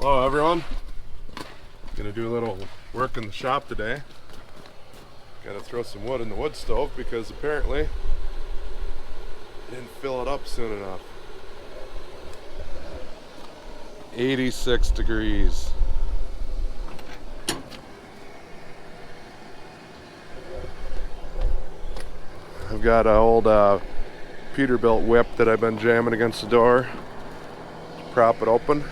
Hello everyone. Gonna do a little work in the shop today. Gotta throw some wood in the wood stove because apparently I didn't fill it up soon enough. 86 degrees. I've got an old Peterbilt whip that I've been jamming against the door. Prop it open.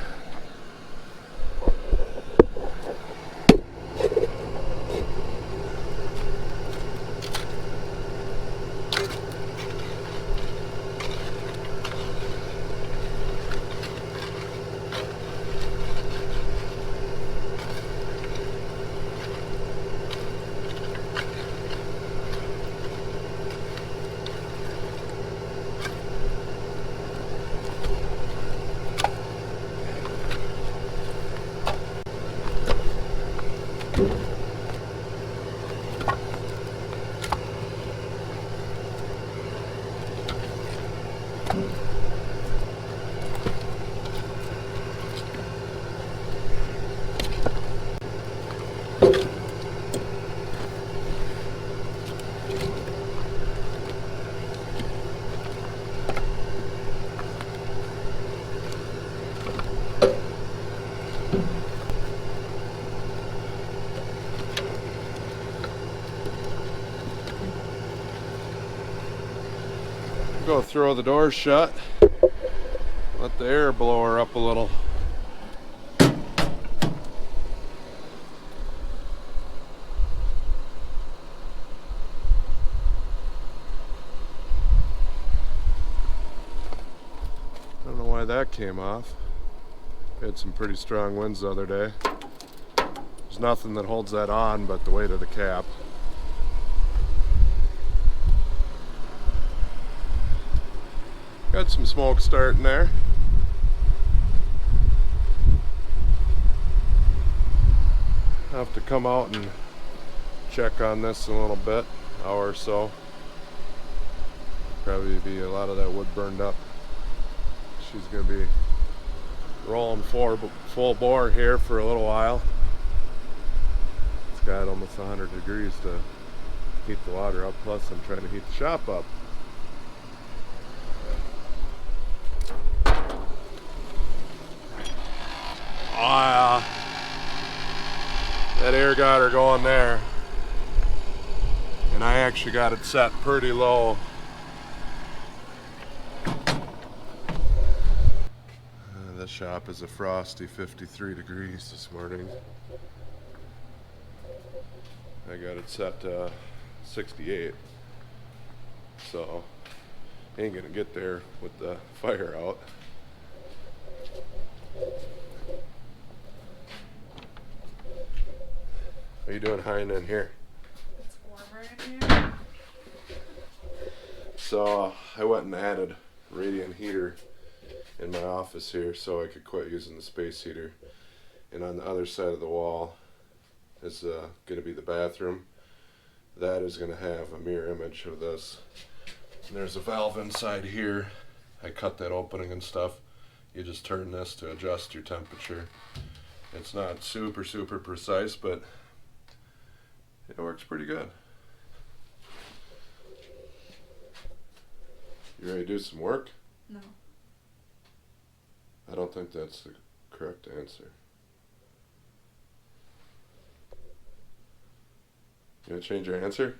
Go throw the doors shut, let the air blow her up a little. I don't know why that came off. We had some pretty strong winds the other day. There's nothing that holds that on but the weight of the cap. Got some smoke starting there. I'll have to come out and check on this in a little bit, hour or so. Probably be a lot of that wood burned up. She's gonna be rolling full bore here for a little while. It's got almost 100 degrees to heat the water up, plus I'm trying to heat the shop up. That air got her going there, and I actually got it set pretty low. This shop is a frosty 53 degrees this morning. I got it set to 68, so ain't gonna get there with the fire out. What are you doing hiding in here? It's warmer in here. So I went and added a radiant heater in my office here so I could quit using the space heater. And on the other side of the wall is going to be the bathroom. That is going to have a mirror image of this. And there's a valve inside here. I cut that opening and stuff. You just turn this to adjust your temperature. It's not super precise, but it works pretty good. You ready to do some work? No. I don't think that's the correct answer. You gonna change your answer?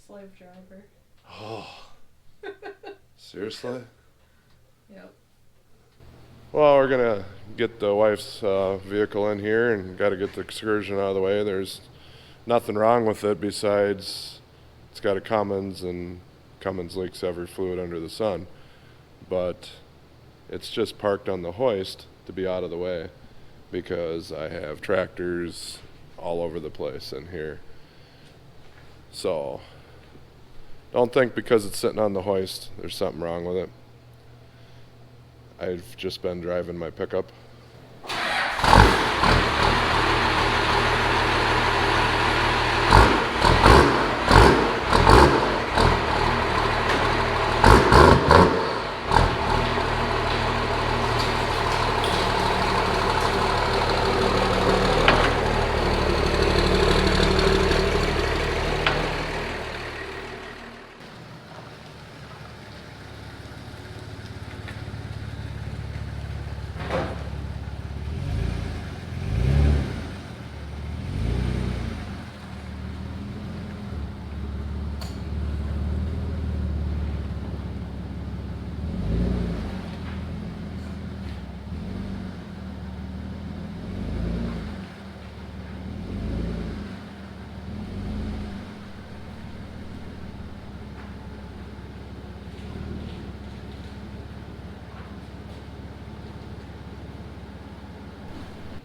Slave driver. Oh. Seriously? Yep. Well, we're gonna get the wife's vehicle in here and gotta get the excursion out of the way. There's nothing wrong with it besides it's got a Cummins, and Cummins leaks every fluid under the sun. But it's just parked on the hoist to be out of the way because I have tractors all over the place in here. So don't think because it's sitting on the hoist there's something wrong with it. I've just been driving my pickup.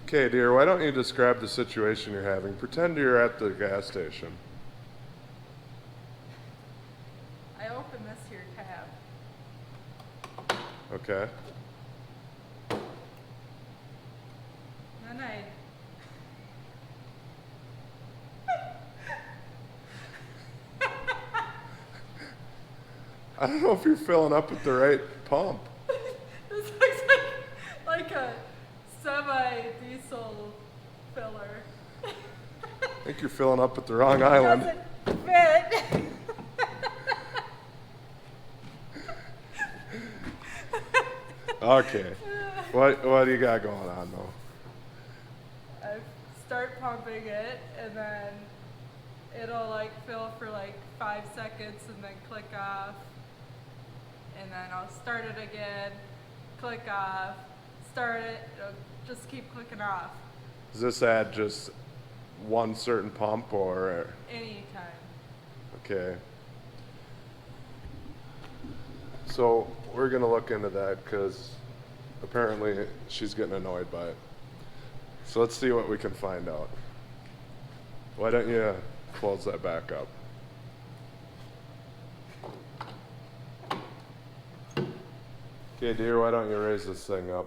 Okay, dear, why don't you describe the situation you're having? Pretend you're at the gas station. I opened this here tab. Okay. Then I I don't know if you're filling up at the right pump. this looks like a semi-diesel filler. I think you're filling up at the wrong island. Doesn't fit. Okay. What do you got going on though? I start pumping it, and then it'll like fill for like 5 seconds and then click off. And then I'll start it again, click off, start it, it'll just keep clicking off Is this at just one certain pump or? anytime. Okay. So we're gonna look into that because apparently she's getting annoyed by it. So let's see what we can find out. Why don't you close that back up? Okay, dear, why don't you raise this thing up?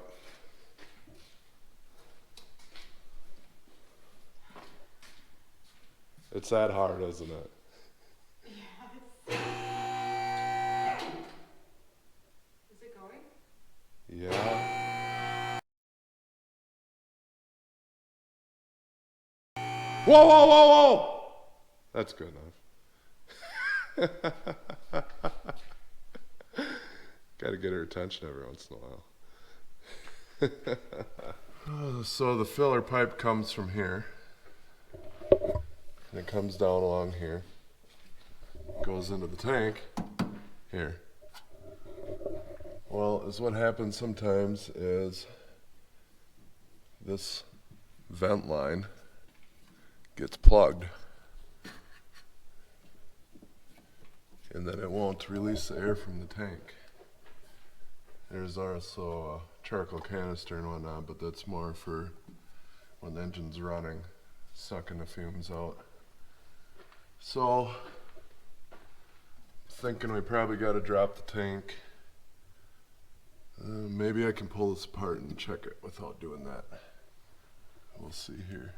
It's that hard, isn't it? Is it going? Yeah. Whoa, whoa, whoa, whoa! That's good enough. Gotta get her attention every once in a while. So the filler pipe comes from here. And it comes down along here. Goes into the tank. Here. Well, is what happens sometimes is this vent line gets plugged. And then it won't release the air from the tank. There's also a charcoal canister and whatnot, but that's more for when the engine's running, sucking the fumes out. So, thinking we probably got to drop the tank. Maybe I can pull this apart and check it without doing that. We'll see here.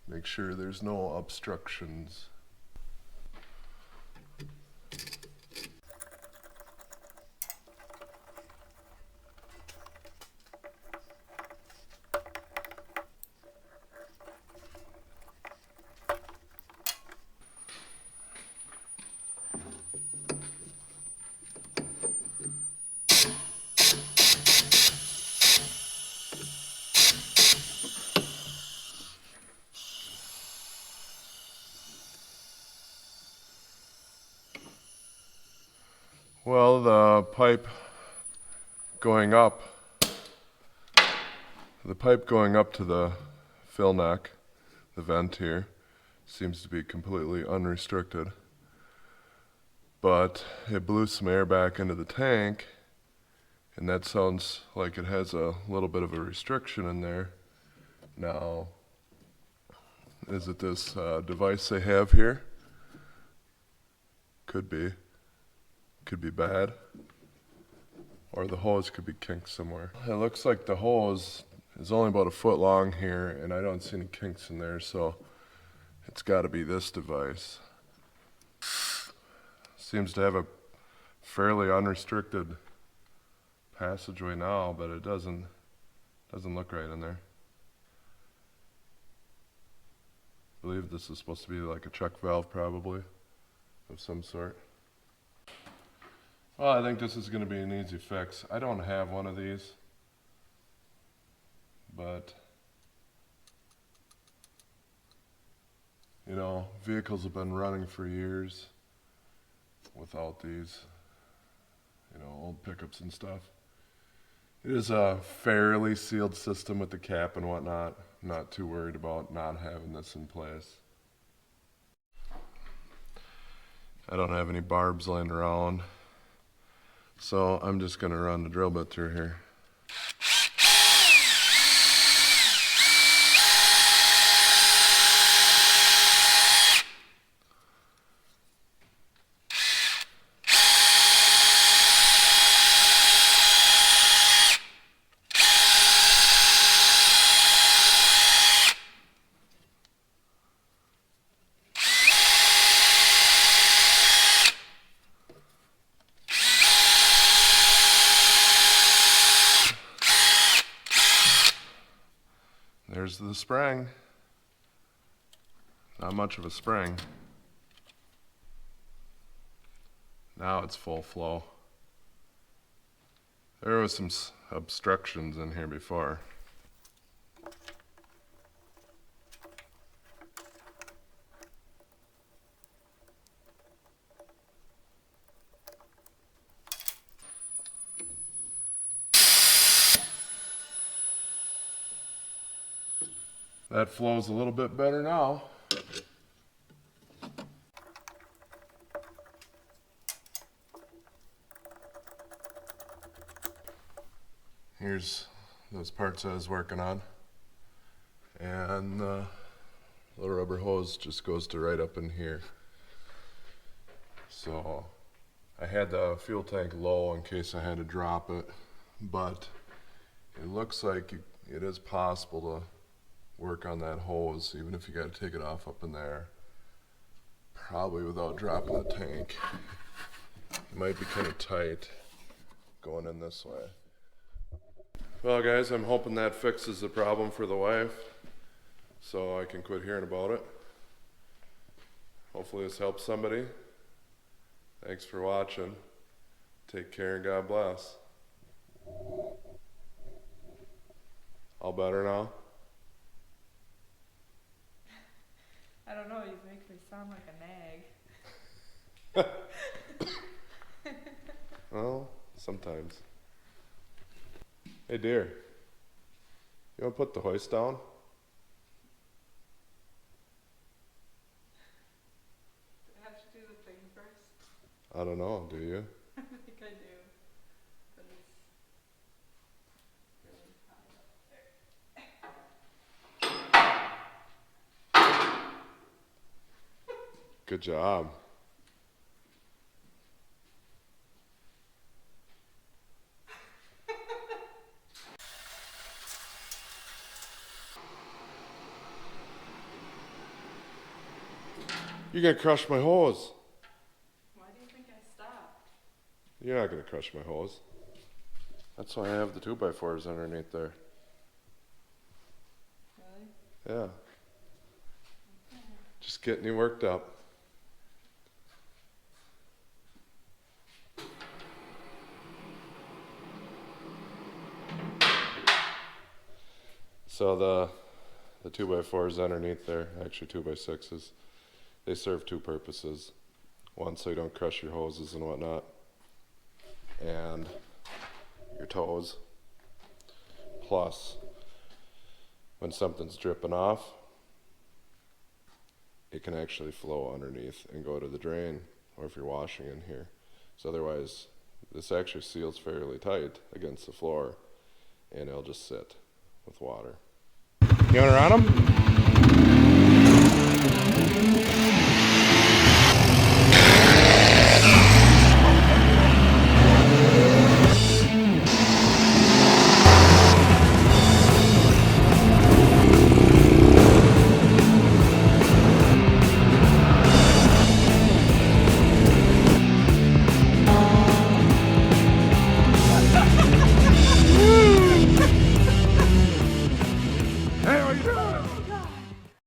Make sure there's no obstructions. Well, the pipe going up to the fill neck, the vent here, seems to be completely unrestricted. But it blew some air back into the tank, and that sounds like it has a little bit of a restriction in there. Now, is it this device they have here? Could be. Could be bad, or the hose could be kinked somewhere. It looks like the hose is only about 1 foot long here, and I don't see any kinks in there, so it's got to be this device. Seems to have a fairly unrestricted passageway now, but it doesn't look right in there. I believe this is supposed to be like a check valve, probably, of some sort. Well, I think this is going to be an easy fix. I don't have one of these, but, you know, vehicles have been running for years without these, you know, old pickups and stuff. It is a fairly sealed system with the cap and whatnot. I'm not too worried about not having this in place. I don't have any barbs laying around. So I'm just going to run the drill bit through here. There's the spring. Not much of a spring. Now it's full flow. There was some obstructions in here before. That flows a little bit better now. Here's those parts I was working on. And the little rubber hose just goes to right up in here. So I had the fuel tank low in case I had to drop it, but it looks like it is possible to work on that hose, even if you got to take it off up in there, probably without dropping the tank. It might be kind of tight going in this way. Well guys, I'm hoping that fixes the problem for the wife so I can quit hearing about it. Hopefully this helps somebody. Thanks for watching. Take care and God bless. All better now? I don't know, you make me sound like a nag. Well, sometimes. Hey dear, you want to put the hoist down? I have to do the thing first. I don't know, do you? I think I do. But it's really high up there. Good job. You're gonna crush my hose. Why do you think I stopped? You're not gonna crush my hose. That's why I have the 2x4s underneath there. Really? Yeah. Okay. Just getting you worked up. So the 2x4s underneath there, actually 2x6s, they serve two purposes. One, so you don't crush your hoses and whatnot, and your toes. Plus, when something's dripping off, it can actually flow underneath and go to the drain, or if you're washing in here. So otherwise, this actually seals fairly tight against the floor, and it'll just sit with water. You want to run them?